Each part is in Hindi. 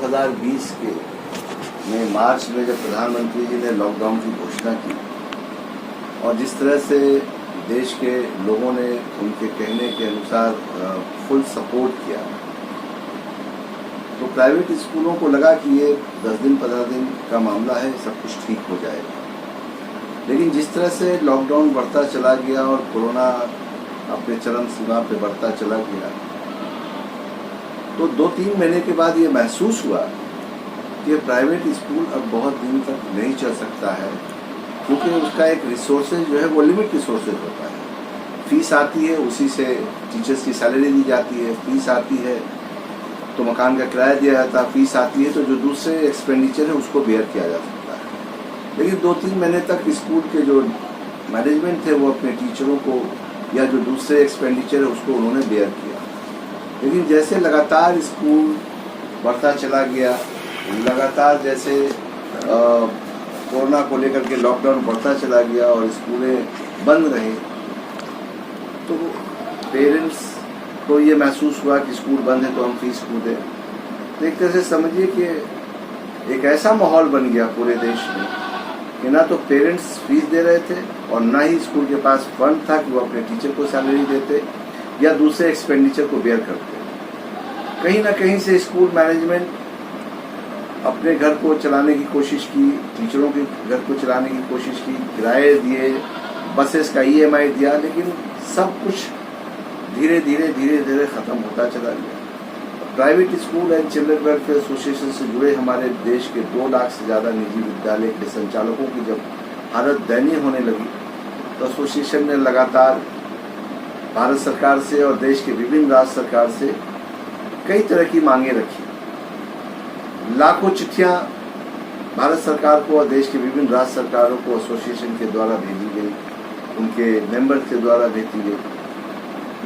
2020 के में मार्च में जब प्रधानमंत्री जी ने लॉकडाउन की घोषणा की और जिस तरह से देश के लोगों ने उनके कहने के अनुसार फुल सपोर्ट किया, तो प्राइवेट स्कूलों को लगा कि ये 10 दिन 15 दिन का मामला है, सब कुछ ठीक हो जाएगा। लेकिन जिस तरह से लॉकडाउन बढ़ता चला गया और कोरोना अपने चरम सीमा पे बढ़ता चला गया, तो 2-3 महीने के बाद ये महसूस हुआ कि प्राइवेट स्कूल अब बहुत दिन तक नहीं चल सकता है, क्योंकि उसका एक रिसोर्सेज जो है वो लिमिट रिसोर्सेज होता है। फीस आती है, उसी से टीचर्स की सैलरी दी जाती है, फीस आती है तो मकान का किराया दिया जाता है, फीस आती है तो जो दूसरे एक्सपेंडिचर है उसको बेयर किया जा सकता है। लेकिन 2-3 महीने तक स्कूल के जो मैनेजमेंट थे वो अपने टीचरों को या जो दूसरे एक्सपेंडिचर है उसको उन्होंने बेयर किया। लेकिन जैसे लगातार स्कूल बढ़ता चला गया, लगातार जैसे कोरोना को लेकर के लॉकडाउन बढ़ता चला गया और स्कूलें बंद रहे, तो पेरेंट्स को ये महसूस हुआ कि स्कूल बंद है तो हम फीस क्यों दें। तो एक तरह से समझिए कि एक ऐसा माहौल बन गया पूरे देश में कि ना तो पेरेंट्स फीस दे रहे थे और ना ही स्कूल के पास फंड था कि वो अपने टीचर को सैलरी देते या दूसरे एक्सपेंडिचर को बेयर करते। कहीं ना कहीं से स्कूल मैनेजमेंट अपने घर को चलाने की कोशिश की, टीचरों के घर को चलाने की कोशिश की, किराए दिए, बसेस का EMI दिया, लेकिन सब कुछ धीरे धीरे ख़त्म होता चला गया। Private school and children welfare association से जुड़े हमारे देश के 2 लाख से ज़्यादा निजी विद्यालय के संचालकों की जब हालत दयनीय होने लगी, तो एसोसिएशन ने लगातार भारत सरकार से और देश के विभिन्न राज्य सरकार से कई तरह की मांगे रखी। लाखों चिट्ठियां भारत सरकार को और देश के विभिन्न राज्य सरकारों को एसोसिएशन के द्वारा भेजी गई, उनके मेंबर के द्वारा भेजी गई,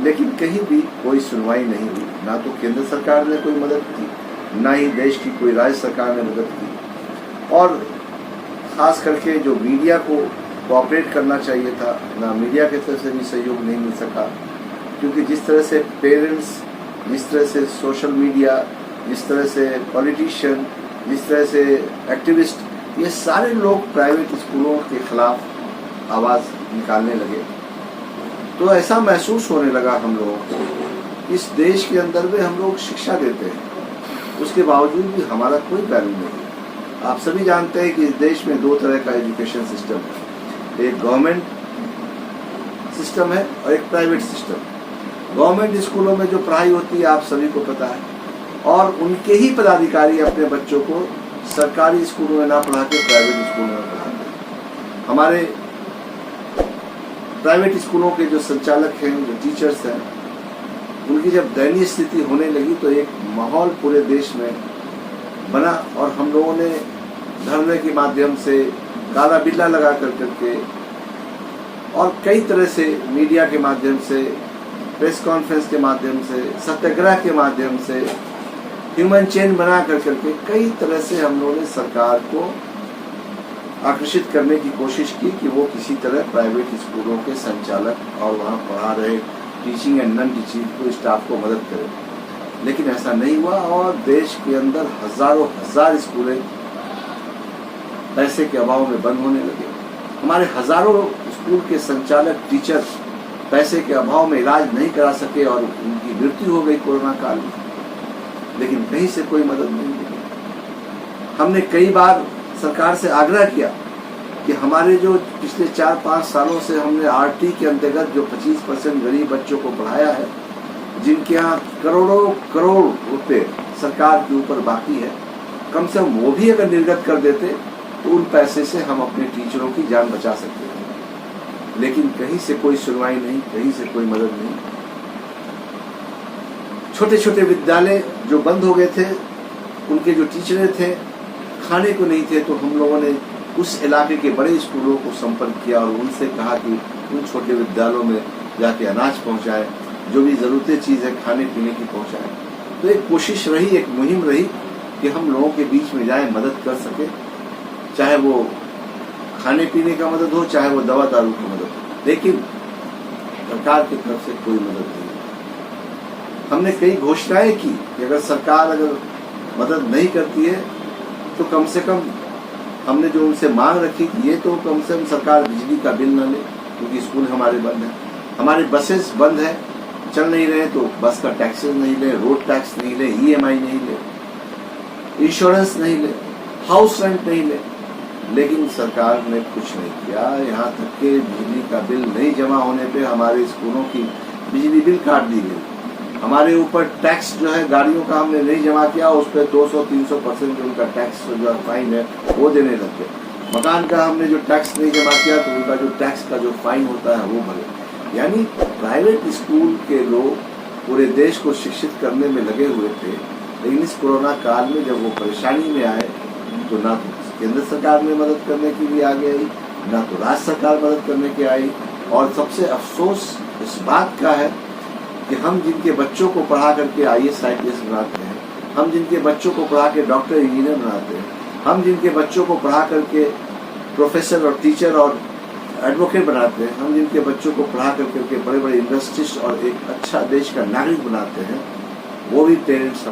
लेकिन कहीं भी कोई सुनवाई नहीं हुई। ना तो केंद्र सरकार ने कोई मदद की, ना ही देश की कोई राज्य सरकार ने मदद की, और खास करके जो मीडिया को कोऑपरेट करना चाहिए था, ना मीडिया की तरफ से भी सहयोग नहीं मिल सका। क्योंकि जिस तरह से पेरेंट्स, जिस तरह से सोशल मीडिया, जिस तरह से पॉलिटिशियन, जिस तरह से एक्टिविस्ट, ये सारे लोग प्राइवेट स्कूलों के खिलाफ आवाज़ निकालने लगे, तो ऐसा महसूस होने लगा हम लोगों को इस देश के अंदर में हम लोग शिक्षा देते हैं, उसके बावजूद भी हमारा कोई वैल्यू नहीं है। आप सभी जानते हैं कि इस देश में 2 तरह का एजुकेशन सिस्टम है, एक गवर्नमेंट सिस्टम है और एक प्राइवेट सिस्टम। गवर्नमेंट स्कूलों में जो पढ़ाई होती है आप सभी को पता है, और उनके ही पदाधिकारी अपने बच्चों को सरकारी स्कूलों में ना पढ़ा के प्राइवेट स्कूलों में पढ़ाते हैं। हमारे प्राइवेट स्कूलों के जो संचालक हैं, जो टीचर्स हैं, उनकी जब दयनीय स्थिति होने लगी तो एक माहौल पूरे देश में बना और हम लोगों ने धरने के माध्यम से, काला बिल्ला लगा करके और कई तरह से मीडिया के माध्यम से, प्रेस कॉन्फ्रेंस के माध्यम से, सत्याग्रह के माध्यम से, ह्यूमन चेन बना करके कई तरह से हम लोगों ने सरकार को आकर्षित करने की कोशिश की कि वो किसी तरह प्राइवेट स्कूलों के संचालक और वहाँ पढ़ा रहे टीचिंग एंड नॉन टीचिंग को स्टाफ को मदद करें। लेकिन ऐसा नहीं हुआ और देश के अंदर हजारों हजार स्कूलें पैसे के अभाव में बंद होने लगे। हमारे हजारों स्कूल के संचालक, टीचर पैसे के अभाव में इलाज नहीं करा सके और उनकी मृत्यु हो गई कोरोना काल में, लेकिन कहीं से कोई मदद नहीं मिली। हमने कई बार सरकार से आग्रह किया कि हमारे जो पिछले 4-5 सालों से हमने RT के अंतर्गत जो 25% गरीब बच्चों को पढ़ाया है, जिनके यहाँ करोड़ों करोड़ रुपए सरकार के ऊपर बाकी है, कम से कम वो भी अगर निर्गत कर देते तो उन पैसे से हम अपने टीचरों की जान बचा सकते थे। लेकिन कहीं से कोई सुनवाई नहीं, कहीं से कोई मदद नहीं। छोटे छोटे विद्यालय जो बंद हो गए थे, उनके जो टीचरें थे खाने को नहीं थे, तो हम लोगों ने उस इलाके के बड़े स्कूलों को संपर्क किया और उनसे कहा कि उन छोटे विद्यालयों में जाके अनाज पहुंचाए, जो भी ज़रूरतें चीज़ है खाने पीने की पहुंचाए। तो एक कोशिश रही, एक मुहिम रही कि हम लोगों के बीच में जाए, मदद कर सके, चाहे वो खाने पीने का मदद हो, चाहे वो दवा दारू की मदद हो। लेकिन सरकार की तरफ से कोई मदद नहीं। हमने कई घोषणाएं की कि अगर सरकार अगर मदद नहीं करती है तो कम से कम हमने जो उनसे मांग रखी थी ये तो कम से कम सरकार बिजली का बिल न ले, क्योंकि स्कूल हमारे बंद हैं, हमारे बसेस बंद है, चल नहीं रहे तो बस का टैक्सेस नहीं ले, रोड टैक्स नहीं ले, EMI नहीं ले, इंश्योरेंस नहीं ले, हाउस रेंट नहीं ले। लेकिन सरकार ने कुछ नहीं किया। यहाँ तक के बिजली का बिल नहीं जमा होने पे हमारे स्कूलों की बिजली बिल काट दी गई। हमारे ऊपर टैक्स जो है गाड़ियों का हमने नहीं जमा किया, उस पर 200-300% जो उनका टैक्स जो फाइन है वो देने लग गए। मकान का हमने जो टैक्स नहीं जमा किया तो उनका जो टैक्स का जो फाइन होता है वो भरे। यानी प्राइवेट स्कूल के लोग पूरे देश को शिक्षित करने में लगे हुए थे, लेकिन इस कोरोना काल में जब वो परेशानी में आए तो ना तो केंद्र सरकार में मदद करने के लिए आगे आई, ना तो राज्य सरकार मदद करने के आई। और सबसे अफसोस इस बात का है कि हम जिनके बच्चों को पढ़ा करके IAS IPS बनाते हैं, हम जिनके बच्चों को पढ़ा के डॉक्टर इंजीनियर बनाते हैं, हम जिनके बच्चों को पढ़ा करके प्रोफेसर और टीचर और एडवोकेट बनाते हैं, हम जिनके बच्चों को पढ़ा करके बड़े बड़े इंडस्ट्रिस्ट और एक अच्छा देश का नागरिक बनाते हैं, वो भी पेरेंट्स